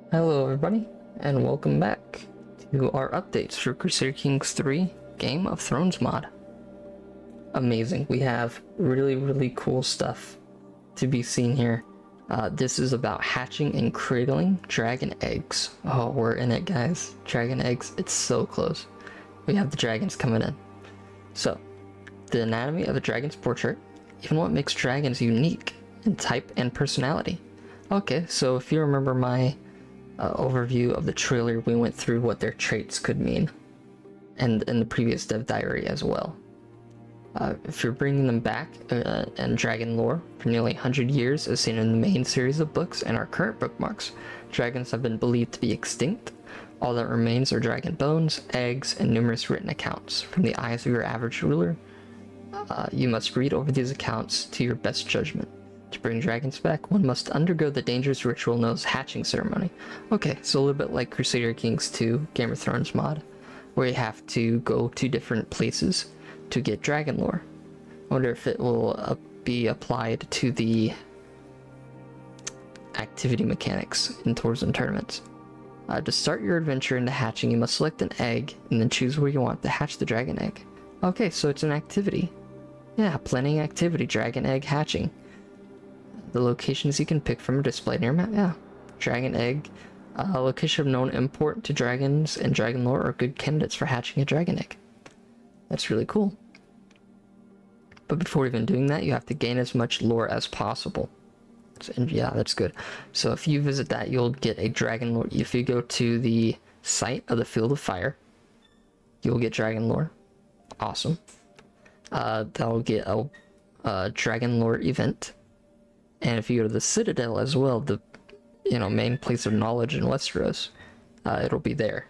Hello everybody, and welcome back to our updates for Crusader Kings 3 Game of Thrones mod. Amazing, we have really cool stuff to be seen here. This is about hatching and cradling dragon eggs. Oh, we're in it, guys. Dragon eggs, it's so close. We have the dragons coming in. So, the anatomy of a dragon's portrait, even what makes dragons unique in type and personality. Okay, so if you remember my overview of the trailer, we went through what their traits could mean, and in the previous dev diary as well. If you're bringing them back in dragon lore for nearly 100 years, as seen in the main series of books and our current bookmarks, dragons have been believed to be extinct. All that remains are dragon bones, eggs, and numerous written accounts. From the eyes of your average ruler, you must read over these accounts to your best judgment. To bring dragons back, one must undergo the dangerous ritual known as hatching ceremony. Okay, so a little bit like Crusader Kings 2 Game of Thrones mod, where you have to go to different places to get dragon lore. I wonder if it will be applied to the activity mechanics in tours and tournaments. To start your adventure into hatching, you must select an egg and then choose where you want to hatch the dragon egg. Okay, so it's an activity. Yeah, planning activity, dragon egg hatching. The locations you can pick from a display near map. Yeah, dragon egg. Location of known import to dragons and dragon lore are good candidates for hatching a dragon egg. That's really cool. But before even doing that, you have to gain as much lore as possible. And yeah, that's good. So if you visit that, you'll get a dragon lore. If you go to the site of the Field of Fire, you'll get dragon lore. Awesome. That'll get a dragon lore event. And if you go to the Citadel as well, the main place of knowledge in Westeros, it'll be there.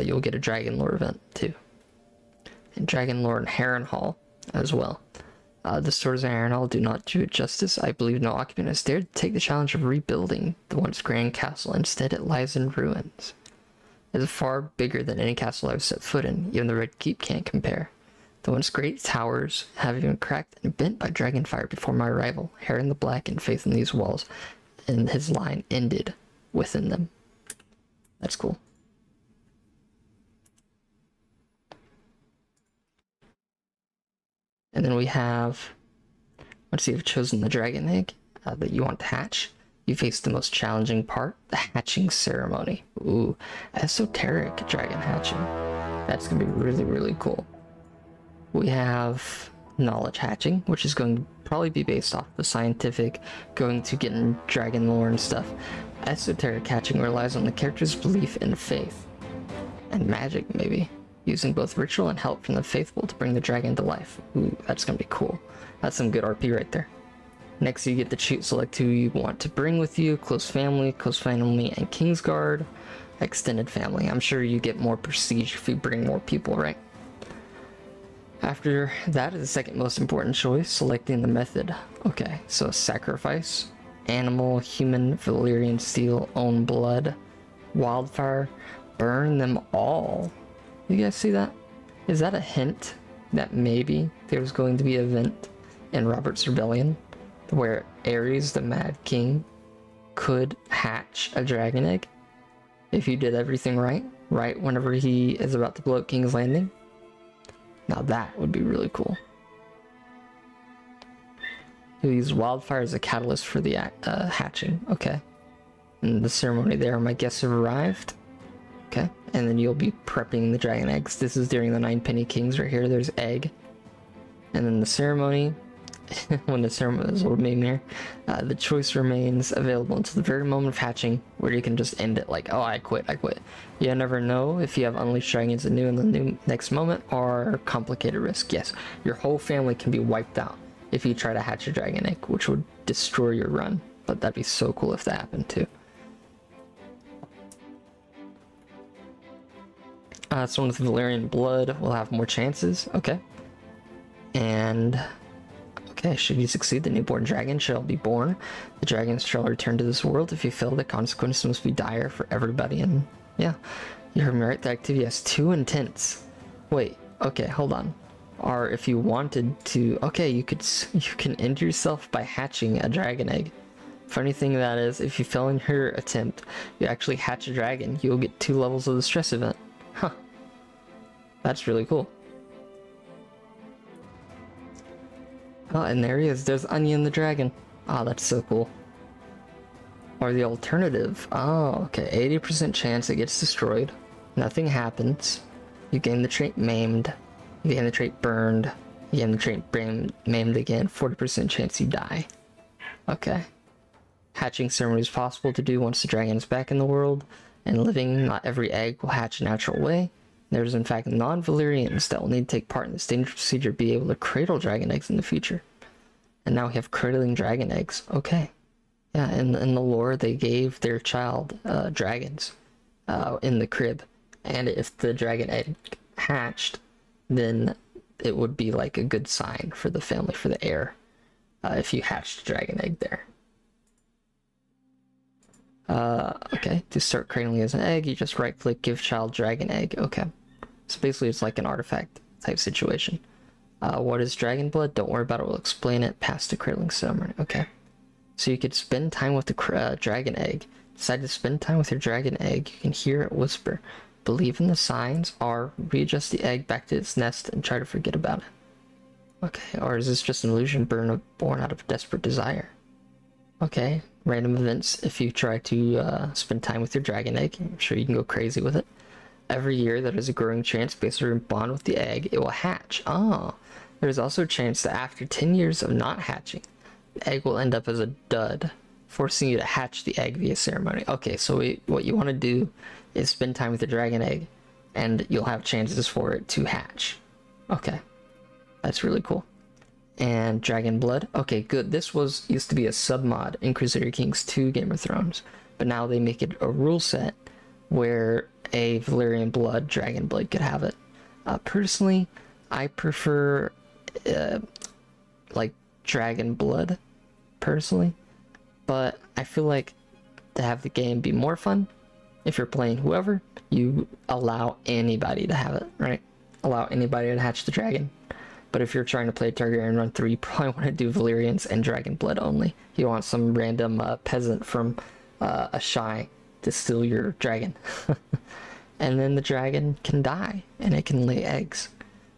You'll get a dragon lore event too. And dragon lore in Harrenhal as well. The stores in Harrenhal do not do it justice. I believe no occupant has dared to take the challenge of rebuilding the once grand castle. Instead, it lies in ruins. It is far bigger than any castle I've set foot in. Even the Red Keep can't compare. The once great towers have been cracked and bent by dragon fire before my arrival. Heron the Black and faith in these walls, and his line ended within them. That's cool. And then we have, once you've chosen the dragon egg that you want to hatch, you face the most challenging part, the hatching ceremony. Ooh, esoteric dragon hatching. That's gonna be really cool. We have knowledge hatching, which is going to probably be based off the scientific, going to get in dragon lore and stuff. Esoteric hatching relies on the character's belief in faith and magic, maybe, using both ritual and help from the faithful to bring the dragon to life. Ooh, that's gonna be cool. That's some good RP right there. Next, you get to select who you want to bring with you: close family, and Kingsguard, extended family. I'm sure you get more prestige if you bring more people, right? After that is the second most important choice, selecting the method. Okay, so sacrifice, animal, human, Valyrian steel, own blood, wildfire, burn them all. You guys see that? Is that a hint that maybe there's going to be an event in Robert's Rebellion where Aerys, the Mad King, could hatch a dragon egg if you did everything right whenever he is about to blow up King's Landing? Now that would be really cool. You use wildfire as a catalyst for the hatching. Okay. And the ceremony there, my guests have arrived. Okay. And then you'll be prepping the dragon eggs. This is during the 9 Penny Kings right here. There's egg. And then the ceremony, when the ceremony is a little meme here, the choice remains available until the very moment of hatching, where you can just end it like, oh, I quit. You never know if you have unleashed dragons anew in the next moment or complicated risk. Yes, your whole family can be wiped out if you try to hatch a dragon egg, which would destroy your run. But that'd be so cool if that happened too. Someone with Valyrian blood will have more chances. Okay. And okay, should you succeed, the newborn dragon shall be born. The dragons shall return to this world. If you fail, the consequences must be dire for everybody. And yeah, you heard me right. The activity has 2 intents. Wait, okay, hold on. Or if you wanted to, okay, you can end yourself by hatching a dragon egg. Funny thing that is, if you fail in your attempt, you actually hatch a dragon, you'll get 2 levels of the stress event. Huh. That's really cool. Oh, and there he is. There's Onion the dragon. Oh, that's so cool. Or the alternative. Oh, okay. 80% chance it gets destroyed. Nothing happens. You gain the trait Maimed. You gain the trait Burned. You gain the trait Maimed again. 40% chance you die. Okay. Hatching ceremony is possible to do once the dragon is back in the world. And living, not every egg will hatch a natural way. There's in fact non-Valyrians that will need to take part in this dangerous procedure to be able to cradle dragon eggs in the future. And now we have cradling dragon eggs. Okay. Yeah, in the lore, they gave their child dragons in the crib. And if the dragon egg hatched, then it would be like a good sign for the family, for the heir, if you hatched a dragon egg there. Okay, to start cradling as an egg, you just right-click, give child dragon egg. Okay. So basically it's like an artifact type situation. What is dragon blood? Don't worry about it, we'll explain it. Pass the cradling ceremony. Okay. So you could spend time with the dragon egg. Decide to spend time with your dragon egg. You can hear it whisper. Believe in the signs, or readjust the egg back to its nest and try to forget about it. Okay, or is this just an illusion born out of desperate desire? Okay, random events if you try to spend time with your dragon egg. I'm sure you can go crazy with it. Every year there is a growing chance based on your bond with the egg, it will hatch. Oh, there's also a chance that after 10 years of not hatching, the egg will end up as a dud, forcing you to hatch the egg via ceremony. Okay, so what you want to do is spend time with the dragon egg, and you'll have chances for it to hatch. Okay, that's really cool. And dragon blood. Okay, good. This used to be a sub-mod in Crusader Kings 2 Game of Thrones, but now they make it a rule set where a Valyrian blood, dragon blood, could have it. Personally, I prefer like dragon blood, personally, but I feel like to have the game be more fun, if you're playing whoever, you allow anybody to have it, right? Allow anybody to hatch the dragon. But if you're trying to play Targaryen Run 3, you probably want to do Valyrians and dragon blood only. You want some random peasant from a Shai to steal your dragon. And then the dragon can die, and it can lay eggs,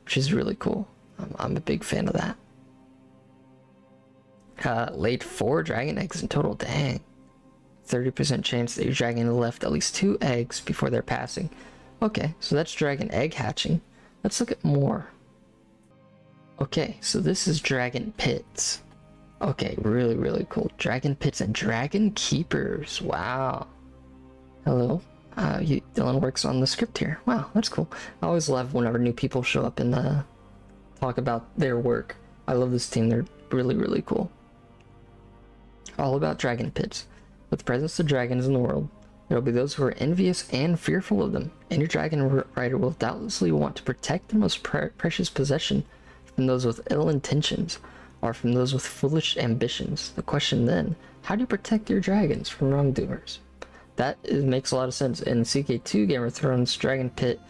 which is really cool. I'm a big fan of that. Laid 4 dragon eggs in total, dang. 30% chance that your dragon left at least 2 eggs before their passing. Okay, so that's dragon egg hatching. Let's look at more. Okay, so this is dragon pits. Okay, really, really cool. Dragon pits and dragon keepers. Wow. Hello. Dylan works on the script here. Wow, that's cool. I always love whenever new people show up and talk about their work. I love this team. They're really, really cool. All about dragon pits. With the presence of dragons in the world, there will be those who are envious and fearful of them, and your dragon rider will doubtlessly want to protect the most precious possession from those with ill intentions, or from those with foolish ambitions. The question then, how do you protect your dragons from wrongdoers? That makes a lot of sense. In CK2 Game of Thrones, Dragon Pit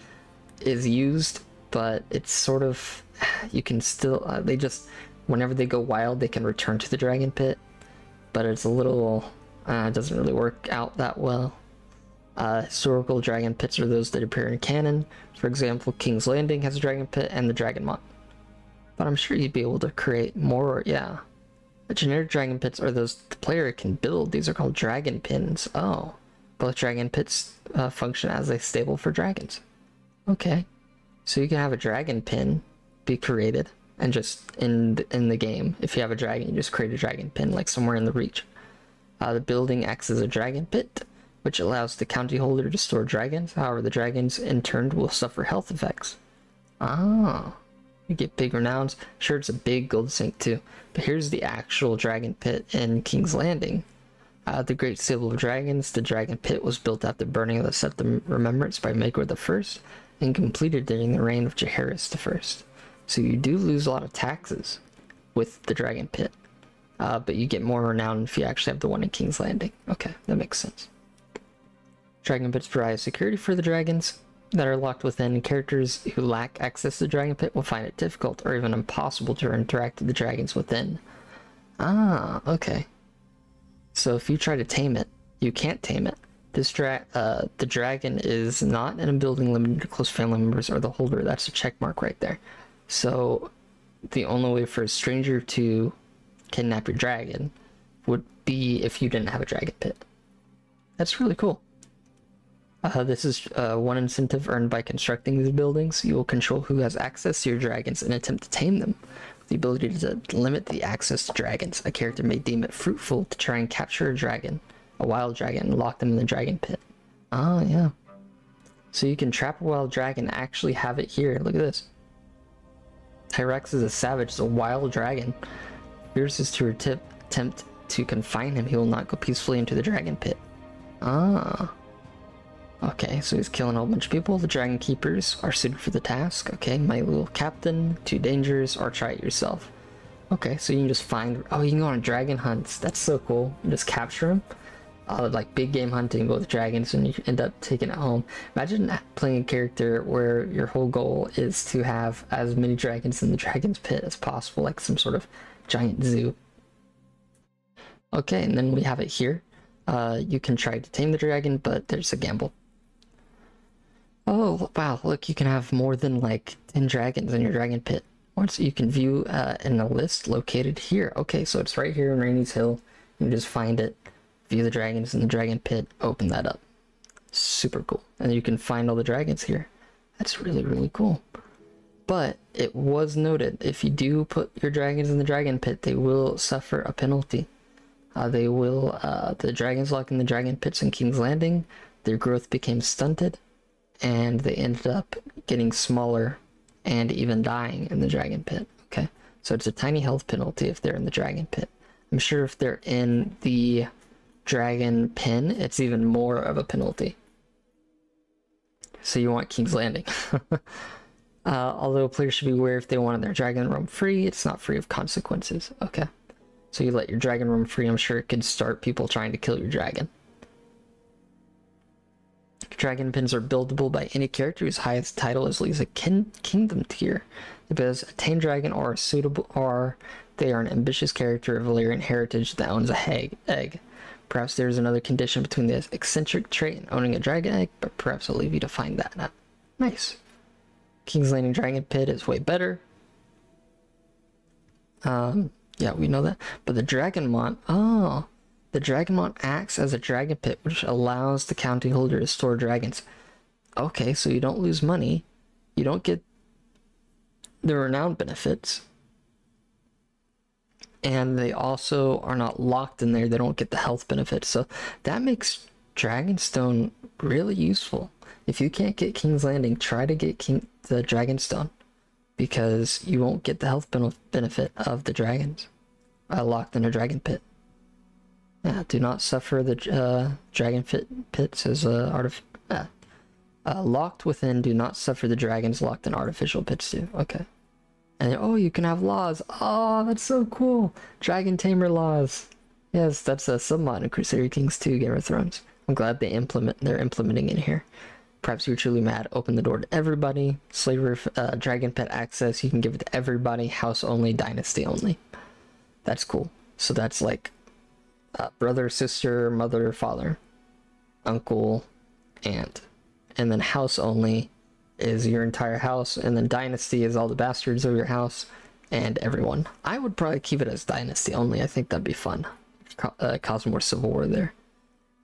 is used, but it's sort of, you can still, they just, whenever they go wild, they can return to the Dragon Pit, but it's a little, it doesn't really work out that well. Historical dragon pits are those that appear in canon. For example, King's Landing has a dragon pit and the Dragon Motte. But I'm sure you'd be able to create more, yeah. The generic dragon pits are those the player can build. These are called dragon pins. Oh. Both dragon pits function as a stable for dragons. Okay. So you can have a dragon pin be created, and just in the game, if you have a dragon, you just create a dragon pin, like somewhere in the reach. The building acts as a dragon pit, which allows the county holder to store dragons. However, the dragons in turn will suffer health effects. Ah. You get big renowns. Sure, it's a big gold sink too, but here's the actual dragon pit in King's Landing. The Great Stable of Dragons, the dragon pit was built after the burning of the Septim Remembrance by Maegor I, and completed during the reign of Jaehaerys I. So you do lose a lot of taxes with the dragon pit, but you get more renown if you actually have the one in King's Landing. Okay, that makes sense. Dragon pits provide security for the dragons that are locked within. Characters who lack access to the dragon pit will find it difficult or even impossible to interact with the dragons within. Ah, okay. So if you try to tame it, you can't tame it. The dragon is not in a building limited to close family members or the holder. That's a check mark right there. So the only way for a stranger to kidnap your dragon would be if you didn't have a dragon pit. That's really cool. This is one incentive earned by constructing these buildings. You will control who has access to your dragons and attempt to tame them. The ability to limit the access to dragons. A character may deem it fruitful to try and capture a wild dragon, and lock them in the dragon pit. Ah, yeah. So you can trap a wild dragon, actually have it here. Look at this. Tyrex is a savage, it's a wild dragon. Yours is to attempt to confine him. He will not go peacefully into the dragon pit. Ah. Okay, so he's killing a whole bunch of people. The dragon keepers are suited for the task. Okay, my little captain, too dangerous, or try it yourself. Okay, so you can just find, oh, you can go on dragon hunts. That's so cool. You just capture them. Like big game hunting with dragons, and you end up taking it home. Imagine playing a character where your whole goal is to have as many dragons in the dragon's pit as possible, like some sort of giant zoo. Okay, and then we have it here. You can try to tame the dragon, but there's a gamble. Oh, wow, look, you can have more than like 10 dragons in your dragon pit. Once you can view in a list located here. Okay, so it's right here in Rainey's Hill. You can just find it, view the dragons in the dragon pit, open that up. Super cool. And you can find all the dragons here. That's really, really cool. But it was noted, if you do put your dragons in the dragon pit, they will suffer a penalty. The dragons locked in the dragon pits in King's Landing, their growth became stunted, and they ended up getting smaller and even dying in the dragon pit. Okay, so it's a tiny health penalty if they're in the dragon pit. I'm sure if they're in the dragon pen, it's even more of a penalty. So you want King's Landing. Although players should be aware if they wanted their dragon roam free, it's not free of consequences. Okay, so you let your dragon roam free, I'm sure it could start people trying to kill your dragon. Dragon pins are buildable by any character whose highest title is at least a kingdom tier. Because a tame dragon or they are an ambitious character of Valyrian heritage that owns a egg. Perhaps there is another condition between this eccentric trait and owning a dragon egg, but perhaps I'll leave you to find that out. Nice. King's Landing Dragon Pit is way better. Yeah, we know that. But the Dragonmont, the Dragonmont acts as a dragon pit, which allows the county holder to store dragons. Okay, so you don't lose money. You don't get the renown benefits. And they also are not locked in there. They don't get the health benefits. So that makes Dragonstone really useful. If you can't get King's Landing, try to get the Dragonstone, because you won't get the health benefit of the dragons locked in a dragon pit. Yeah, do not suffer the dragon pits as locked within. Do not suffer the dragons locked in artificial pits too. Okay. And oh, you can have laws. Oh, that's so cool. Dragon Tamer laws. Yes, that's a submod in Crusader Kings 2 Game of Thrones. I'm glad they're implementing it here. Perhaps you're truly mad. Open the door to everybody. Slaver dragon pet access. You can give it to everybody. House only, dynasty only. That's cool. So that's like brother, sister, mother, father, uncle, aunt. And then house only is your entire house, and then dynasty is all the bastards of your house and everyone. I would probably keep it as dynasty only. I think that'd be fun. Cause more civil war there.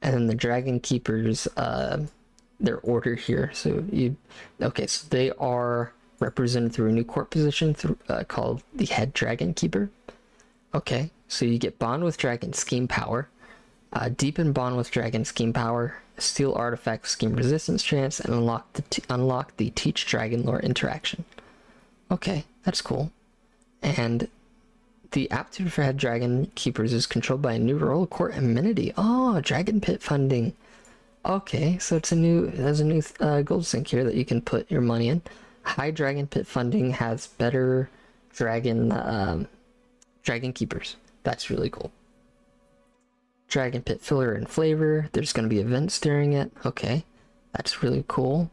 And then the dragon keepers, their order here. So so they are represented through a new court position called the head dragon keeper. Okay, so you get bond with dragon scheme power, deepen bond with dragon scheme power, steal artifact scheme resistance chance, and unlock the teach dragon lore interaction. Okay, that's cool. And the aptitude for head dragon keepers is controlled by a new royal court amenity. Oh, dragon pit funding. Okay, so there's a new gold sink here that you can put your money in. High dragon pit funding has better dragon keepers. That's really cool. Dragon pit filler and flavor. There's going to be events during it. Okay, that's really cool.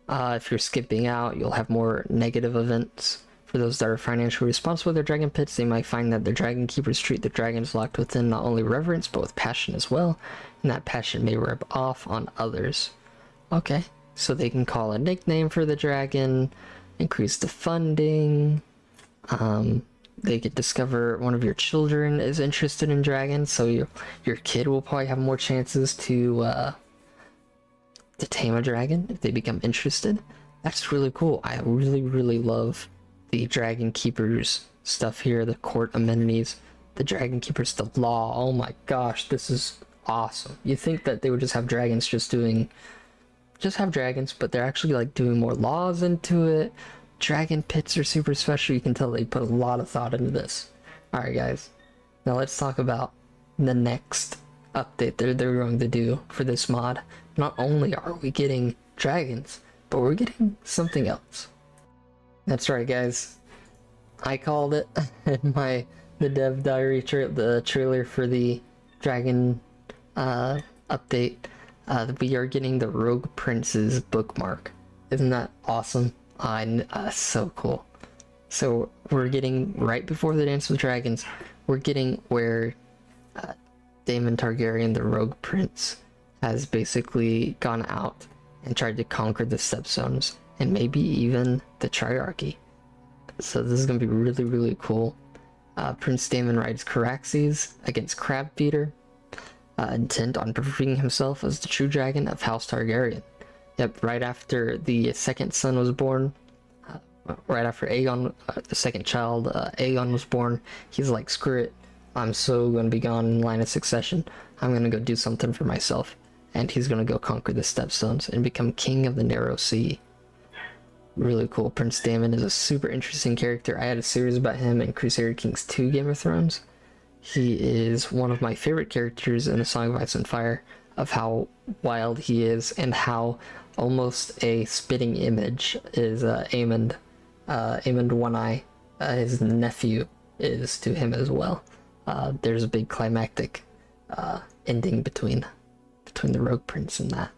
If you're skipping out, you'll have more negative events For those that are financially responsible with their dragon pits, they might find that their dragon keepers treat their dragons locked within not only reverence, but with passion as well, and that passion may rub off on others. Okay, so they can call a nickname for the dragon, increase the funding, they could discover one of your children is interested in dragons, so your kid will probably have more chances to tame a dragon if they become interested. That's really cool. I really love the dragon keepers stuff here, the court amenities, the dragon keepers, the law. Oh my gosh, this is awesome. You think that they would just have dragons just have dragons, but they're actually like doing more laws into it. Dragon pits are super special. You can tell they put a lot of thought into this. Alright guys, now let's talk about the next update they're going to do for this mod. Not only are we getting dragons, but we're getting something else. That's right guys, I called it in the dev diary the trailer for the dragon update. We are getting the Rogue Prince's bookmark. Isn't that awesome? So cool. So we're getting, right before the Dance with Dragons, we're getting where Daemon Targaryen, the Rogue Prince, has basically gone out and tried to conquer the Stepstones, and maybe even the Triarchy. So this is going to be really cool. Prince Daemon rides Caraxes against Crabfeeder, intent on proving himself as the true dragon of House Targaryen. Yep, right after the second son was born, right after Aegon, the second child, Aegon was born, he's like, screw it, I'm so gonna be gone in line of succession, I'm gonna go do something for myself. And he's gonna go conquer the Stepstones and become king of the Narrow Sea. Really cool. Prince Daemon is a super interesting character. I had a series about him in Crusader Kings 2 Game of Thrones. He is one of my favorite characters in the Song of Ice and Fire, of how wild he is and how almost a spitting image is Aemond One Eye, his nephew, is to him as well. There's a big climactic ending between the Rogue Prince and that.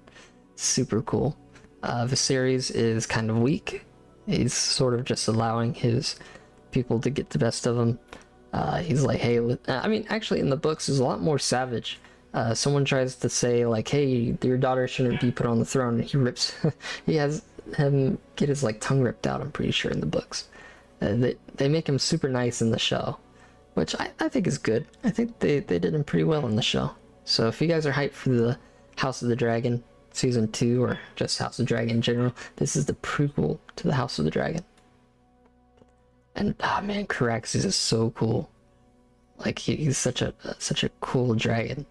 Super cool. Viserys is kind of weak. He's sort of just allowing his people to get the best of him. He's like, hey, I mean, actually in the books is a lot more savage. Someone tries to say like, hey, your daughter shouldn't be put on the throne, and he rips, he has him get his like tongue ripped out, I'm pretty sure, in the books. They make him super nice in the show, which I think is good. I think they did him pretty well in the show. So if you guys are hyped for the House of the Dragon Season 2, or just House of the Dragon in general, this is the prequel to the House of the Dragon. And ah man, Caraxes is so cool. Like he's such a cool dragon.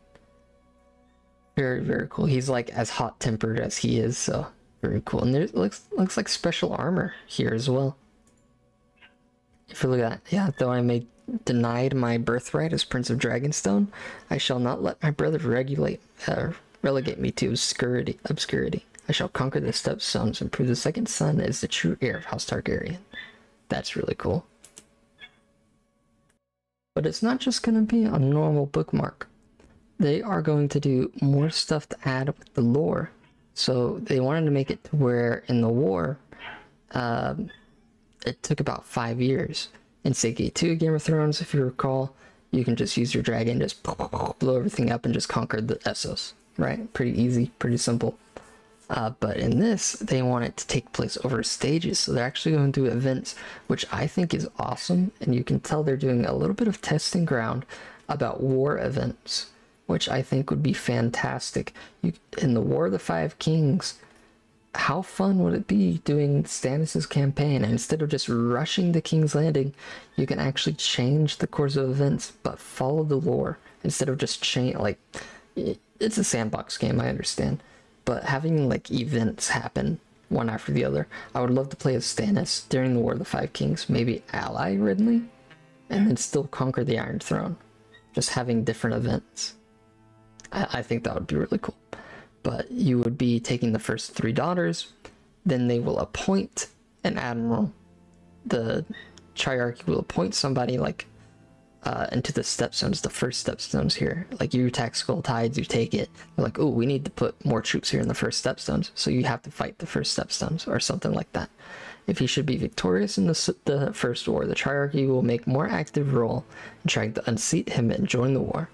Very cool. He's like as hot tempered as he is, so very cool. And there looks like special armor here as well. If you look at that, yeah, though I may denied my birthright as Prince of Dragonstone, I shall not let my brother relegate me to obscurity. I shall conquer the Stepstones and prove the second son is the true heir of House Targaryen. That's really cool. But it's not just going to be a normal bookmark. They are going to do more stuff to add with the lore. So they wanted to make it to where in the war, it took about 5 years. In CK3 Game of Thrones, if you recall, you can just use your dragon, just blow everything up and just conquer the Essos, right? Pretty easy, pretty simple. But in this, they want it to take place over stages, so they're actually going to do events, which I think is awesome, and you can tell they're doing a little bit of testing ground about war events, which I think would be fantastic. In the War of the Five Kings, how fun would it be doing Stannis' campaign, and instead of just rushing the King's Landing, you can actually change the course of events, but follow the lore, instead of just change, like, it's a sandbox game, I understand, but having, like, events happen one after the other. I would love to play as Stannis during the War of the Five Kings, maybe ally Ridley, and then still conquer the Iron Throne, just having different events. I think that would be really cool. But you would be taking the first 3 daughters, then they will appoint an admiral. The Triarchy will appoint somebody like into the stepstones, the first stepstones here. Like you attack Skull Tides, you take it. They're like, oh, we need to put more troops here in the first stepstones, so you have to fight the first stepstones or something like that. If he should be victorious in the first war, the Triarchy will make more active role in trying to unseat him and join the war.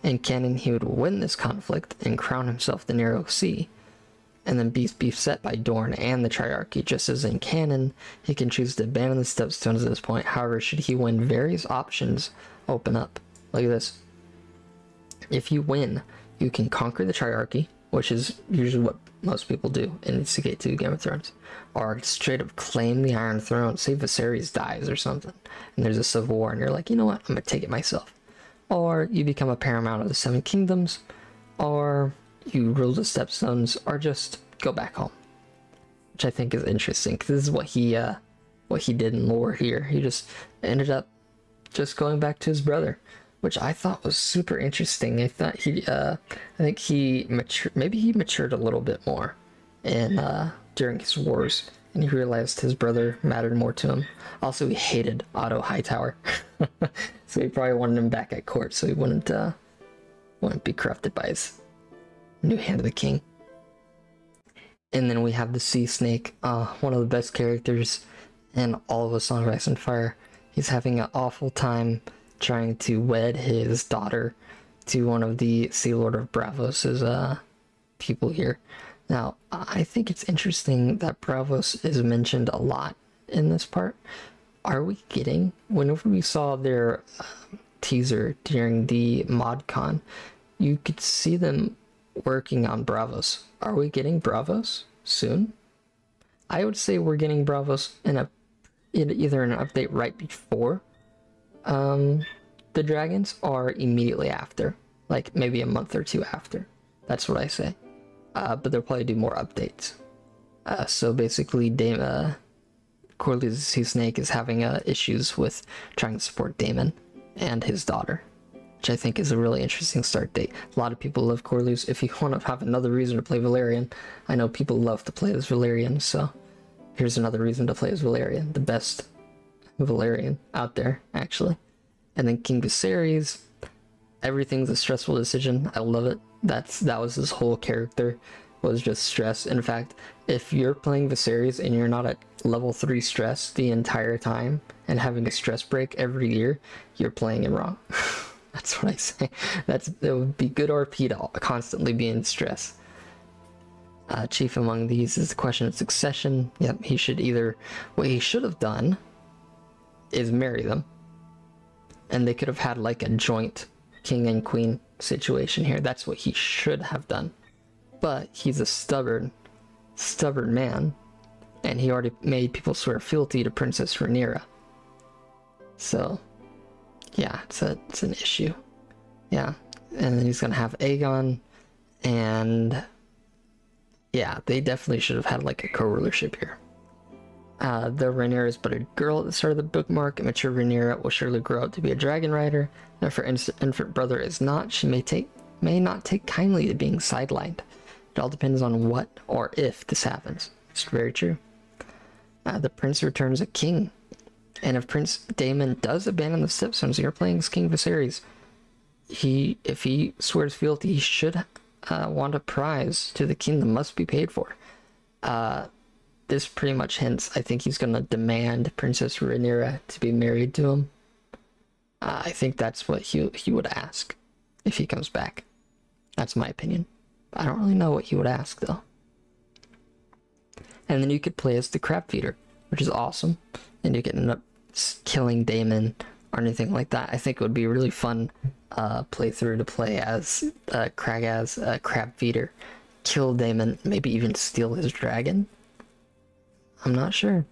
In canon, he would win this conflict and crown himself the Narrow Sea, and then be beset by Dorne and the Triarchy. Just as in canon, he can choose to abandon the stepstones at this point. However, should he win, various options open up. Look at this. If you win, you can conquer the Triarchy, which is usually what most people do in CK2 Game of Thrones, or straight up claim the Iron Throne. Say Viserys dies or something, and there's a civil war, and you're like, you know what, I'm gonna take it myself. Or you become a paramount of the Seven Kingdoms, or you rule the stepstones, or just go back home, which I think is interesting because this is what he did in lore here. He just ended up just going back to his brother, which I thought was super interesting. I thought I think he matured a little bit more, and during his wars, and he realized his brother mattered more to him. Also, he hated Otto Hightower, so he probably wanted him back at court, so he wouldn't be corrupted by his new hand of the king. And then we have the Sea Snake, one of the best characters in all of A Song of Ice and Fire. He's having an awful time trying to wed his daughter to one of the Sea Lord of Braavos' people here. Now, I think it's interesting that Braavos is mentioned a lot in this part. Are we getting, whenever we saw their teaser during the ModCon, you could see them working on Braavos. Are we getting Braavos soon? I would say we're getting Braavos in either an update right before the dragons or immediately after, like maybe a month or two after. That's what I say. But they'll probably do more updates. So basically, Corlys the Sea Snake is having issues with trying to support Daemon and his daughter, which I think is a really interesting start date. A lot of people love Corlys. If you want to have another reason to play Valyrian, I know people love to play as Valyrian, so here's another reason to play as Valyrian, the best Valyrian out there, actually. And then King Viserys, everything's a stressful decision. I love it. That was his whole character, was just stress. In fact, if you're playing Viserys and you're not at level 3 stress the entire time and having a stress break every year, you're playing it wrong. That's what I say. It would be good RP to constantly be in stress. Chief among these is the question of succession. Yep, what he should have done is marry them. And they could have had like a joint king and queen situation here. That's what he should have done. But he's a stubborn man, and he already made people swear fealty to Princess Rhaenyra. So yeah, it's an issue. Yeah, and then he's gonna have Aegon, and yeah, they definitely should have had like a co-rulership here. The Rhaenyra is but a girl at the start of the bookmark. Immature Rhaenyra will surely grow up to be a dragon rider, and if her infant brother is not, she may not take kindly to being sidelined. It all depends on what or if this happens. It's very true. The prince returns a king, and if Prince Daemon does abandon the stepstones, you're playing as King Viserys. If he swears fealty, he should want a prize to the kingdom must be paid for. This pretty much hints, I think he's gonna demand Princess Rhaenyra to be married to him. I think that's what he would ask if he comes back. That's my opinion. I don't really know what he would ask though. And then you could play as the crab feeder, which is awesome. And you could end up killing Daemon or anything like that. I think it would be a really fun playthrough to play as crab feeder, kill Daemon, maybe even steal his dragon. I'm not sure.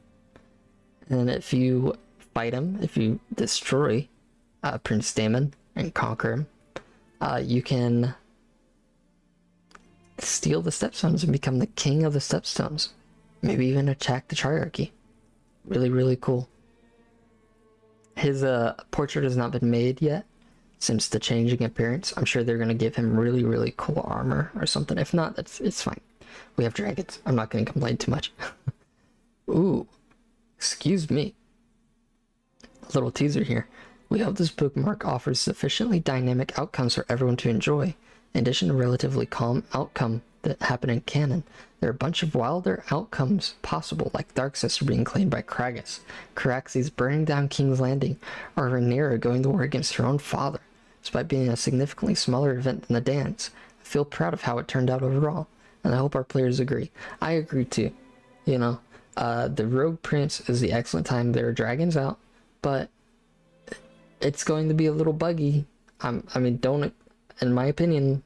And if you fight him, if you destroy Prince Daemon and conquer him, you can steal the stepstones and become the king of the stepstones. Maybe even attack the Triarchy. Really, really cool. His portrait has not been made yet since the changing appearance. I'm sure they're going to give him really, really cool armor or something. If not, it's fine. We have dragons. I'm not going to complain too much. Ooh, excuse me. A little teaser here. We hope this bookmark offers sufficiently dynamic outcomes for everyone to enjoy. In addition to relatively calm outcome that happen in canon, there are a bunch of wilder outcomes possible, like Darksister being claimed by Kragus, Caraxes burning down King's Landing, or Rhaenyra going to war against her own father. Despite being a significantly smaller event than the dance, I feel proud of how it turned out overall, and I hope our players agree. I agree too. You know, the Rogue Prince is the excellent time. There are dragons out, but it's going to be a little buggy. I mean, don't, in my opinion,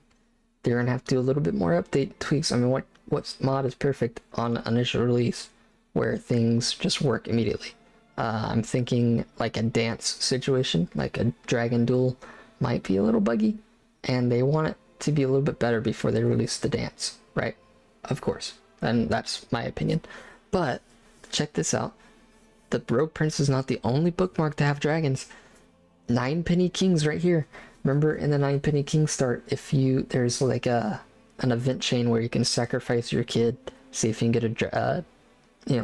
they're going to have to do a little bit more update tweaks. I mean, what mod is perfect on initial release where things just work immediately? I'm thinking like a dance situation, like a dragon duel might be a little buggy, and they want it to be a little bit better before they release the dance, right? Of course, and that's my opinion. But check this out. The Rogue Prince is not the only bookmark to have dragons. 9 Penny Kings right here. Remember in the 9 Penny King start, if there's like an event chain where you can sacrifice your kid, see if you can get a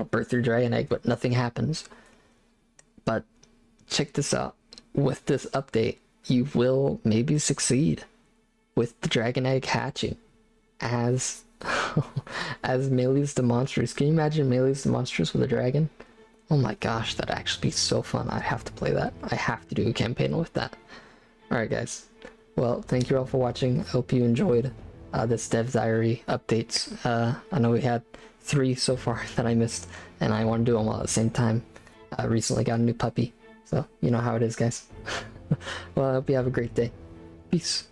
birth your dragon egg, but nothing happens. But check this out. With this update, you will maybe succeed with the dragon egg hatching as as Melee's the Monstrous. Can you imagine Melee's the Monstrous with a dragon? Oh my gosh, that'd actually be so fun. I have to play that. I have to do a campaign with that. Alright guys, well, thank you all for watching. I hope you enjoyed this Dev Diary updates. I know we had 3 so far that I missed, and I want to do them all at the same time. I recently got a new puppy, so you know how it is, guys. Well, I hope you have a great day. Peace.